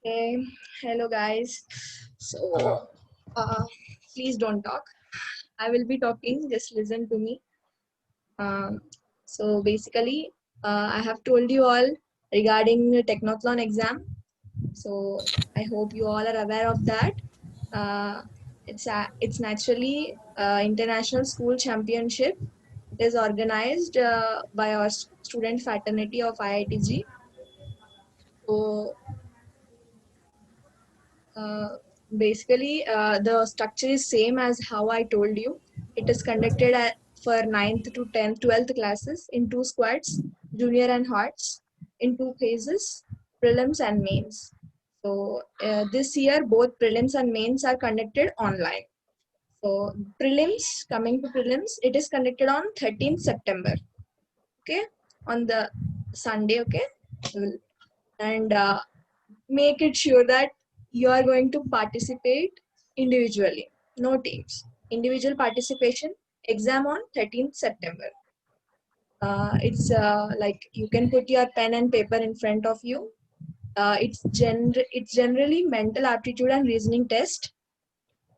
Okay, hello guys. So, uh, please don't talk. I will be talking, just listen to me. Um, so, basically, I have told you all regarding the Technothlon exam. So, I hope you all are aware of that. Uh, it's naturally International School Championship. It is organized by our student fraternity of IITG. So, Uh, the structure is same as how I told you. It is conducted for ninth to 10th, 12th classes in two squads, junior and hearts, in two phases, prelims and mains. So this year, both prelims and mains are conducted online. So coming to prelims, it is conducted on 13th September. Okay, on the Sunday. Okay, and make it sure that you are going to participate individually, no teams. Individual participation, exam on 13th September. It's like you can put your pen and paper in front of you. It's generally mental aptitude and reasoning test.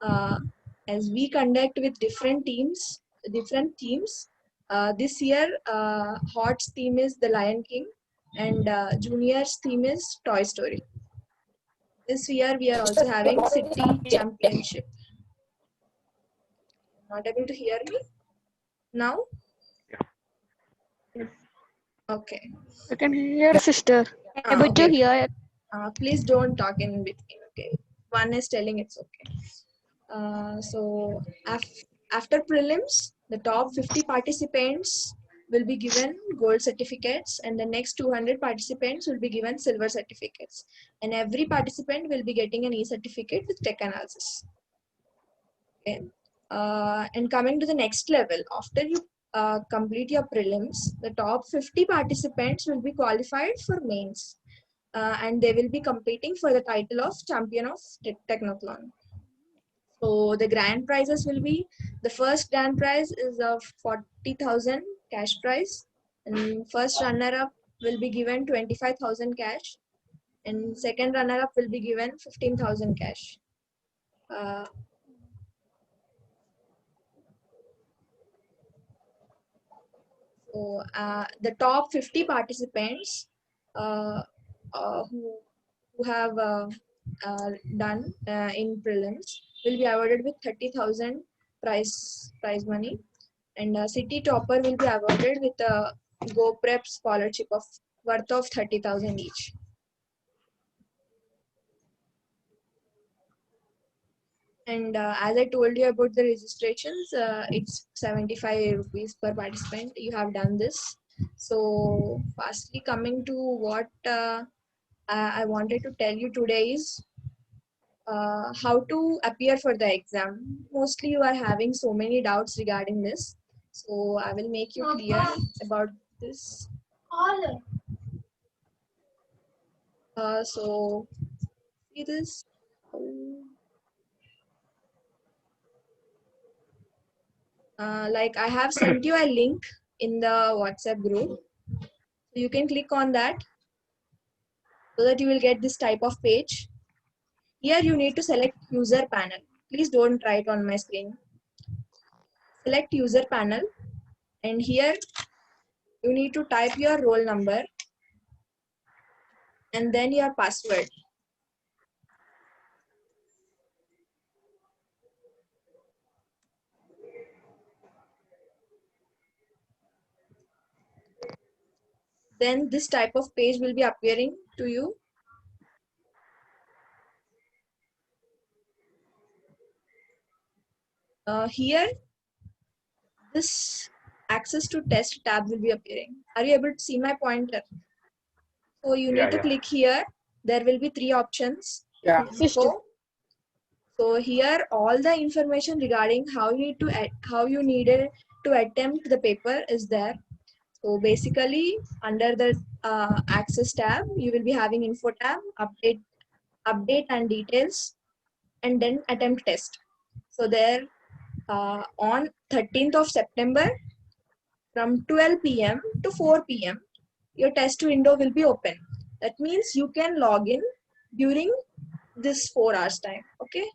Uh, as we conduct with different teams. This year, Hot's theme is The Lion King, and Junior's theme is Toy Story. This year we are also having city championship. Not able to hear me now? Yes. Okay. I can hear sister. Able to Okay. hear. Please don't talk in between. Okay. One is telling it's okay. So after prelims, the top 50 participants will be given gold certificates, and the next 200 participants will be given silver certificates. And every participant will be getting an e-certificate with tech analysis. Okay. And coming to the next level, after you complete your prelims, the top 50 participants will be qualified for mains, and they will be competing for the title of champion of Technothlon. So the grand prizes will be, the first grand prize is of 40,000 cash prize, and first runner up will be given 25,000 cash, and second runner up will be given 15,000 cash. So the top 50 participants who have done in prelims will be awarded with 30,000 prize money, and city topper will be awarded with a Go Prep scholarship of worth of 30,000 each. And as I told you about the registrations, it's 75 rupees per participant. You have done this. So firstly, coming to what I wanted to tell you today is how to appear for the exam. Mostly you are having so many doubts regarding this. So I will make you clear about this. So see this. Like I have sent you a link in the WhatsApp group. So you can click on that so that you will get this type of page. Here you need to select user panel. Please don't write on my screen. Select user panel, and here you need to type your roll number and then your password. Then this type of page will be appearing to you. Here, this access to test tab will be appearing. Are you able to see my pointer? So you need to click here. There will be 3 options. Yeah. Sister. So here all the information regarding how you needed to attempt the paper is there. So basically under the access tab, you will be having info tab, update and details, and then attempt test. So there on 13th of September from 12 p.m. to 4 p.m. your test window will be open. That means you can log in during this 4 hours time. Okay.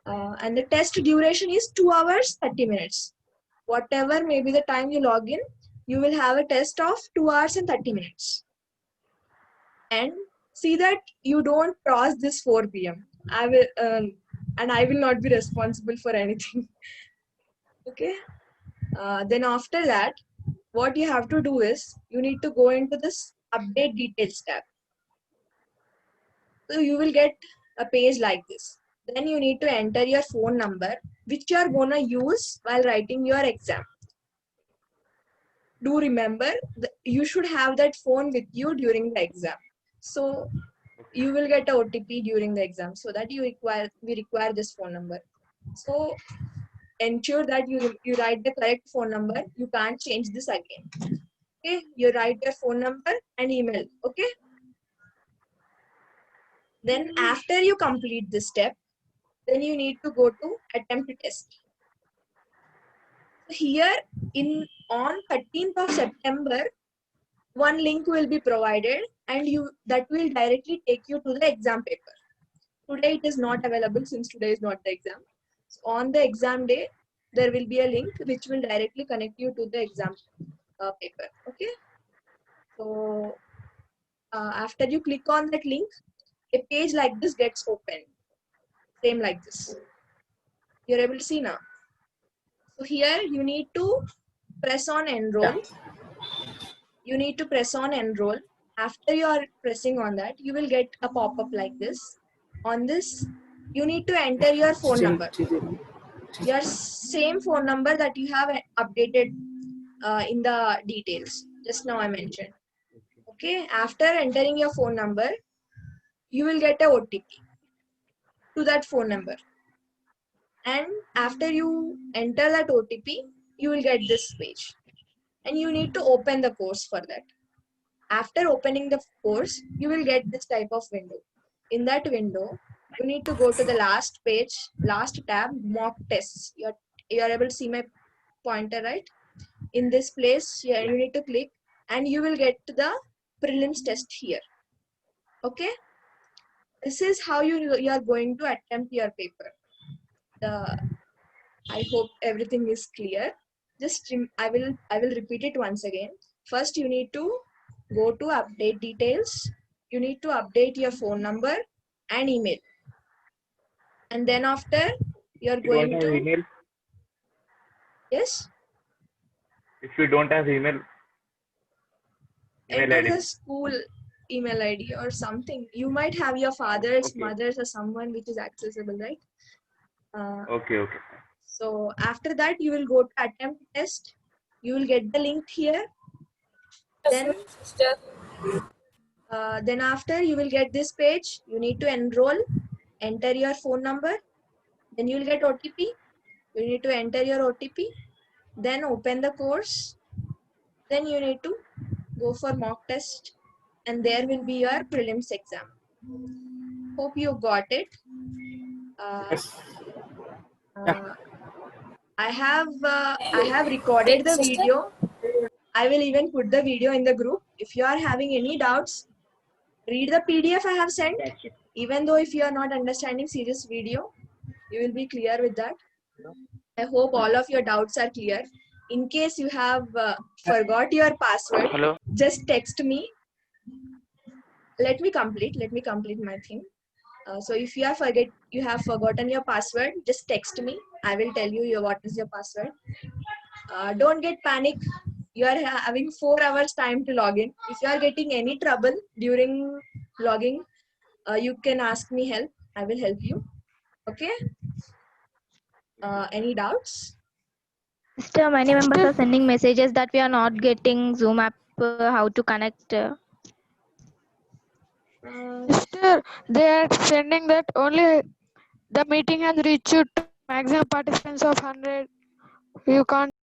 And the test duration is 2 hours 30 minutes. Whatever may be the time you log in, you will have a test of 2 hours and 30 minutes. And see that you don't cross this 4 p.m. I will not be responsible for anything. Okay. Then after that, what you have to do is you need to go into this update details tab. So you will get a page like this. Then you need to enter your phone number, which you are gonna use while writing your exam. Do remember that you should have that phone with you during the exam. So you will get a OTP during the exam, so that we require this phone number. So ensure that you write the correct phone number. You can't change this again. Okay, you write your phone number and email. Okay. Then after you complete this step, then you need to go to attempt test. Here on 13th of September, one link will be provided and that will directly take you to the exam paper. Today it is not available since today is not the exam. So on the exam day, there will be a link which will directly connect you to the exam paper. Okay. So after you click on that link, a page like this gets opened. Same like this. You're able to see now. So here you need to press on enroll. You need to press on enroll. After you are pressing on that, you will get a pop-up like this. On this, you need to enter your phone number. Your same phone number that you have updated in the details. Just now I mentioned. Okay, after entering your phone number, you will get a OTP to that phone number. And after you enter that OTP, you will get this page. And you need to open the course for that. After opening the course, you will get this type of window. In that window, you need to go to the last page, last tab, mock tests. You are able to see my pointer, right? In this place, here you need to click and you will get to the prelims test here. Okay? This is how you are going to attempt your paper. I hope everything is clear. Just I will repeat it once again. First, you need to go to update details. You need to update your phone number and email. And then after, you're going to email. Yes. If you don't have email Enter ID. the school email ID or something. You might have your father's, mother's, or someone which is accessible, right? Okay. So after that, you will go to attempt test. You will get the link here. Then after you will get this page. You need to enroll, enter your phone number. Then you will get OTP. You need to enter your OTP. Then open the course. Then you need to go for mock test. And there will be your prelims exam. Hope you got it. Yes. I have recorded the video. I will even put the video in the group. If you are having any doubts, read the PDF I have sent. Even though if you are not understanding serious video, you will be clear with that. I hope all of your doubts are clear. In case you have forgot your password, just text me. Let me complete my thing. So if you have forgotten your password, just text me. I will tell you what is your password. Don't get panic. You are having 4 hours time to log in. If you are getting any trouble during logging, you can ask me help. I will help you. Okay. Any doubts? Sister, many members are sending messages that we are not getting Zoom app. How to connect? Sister, they are sending that only the meeting has reached to maximum participants of 100. You can't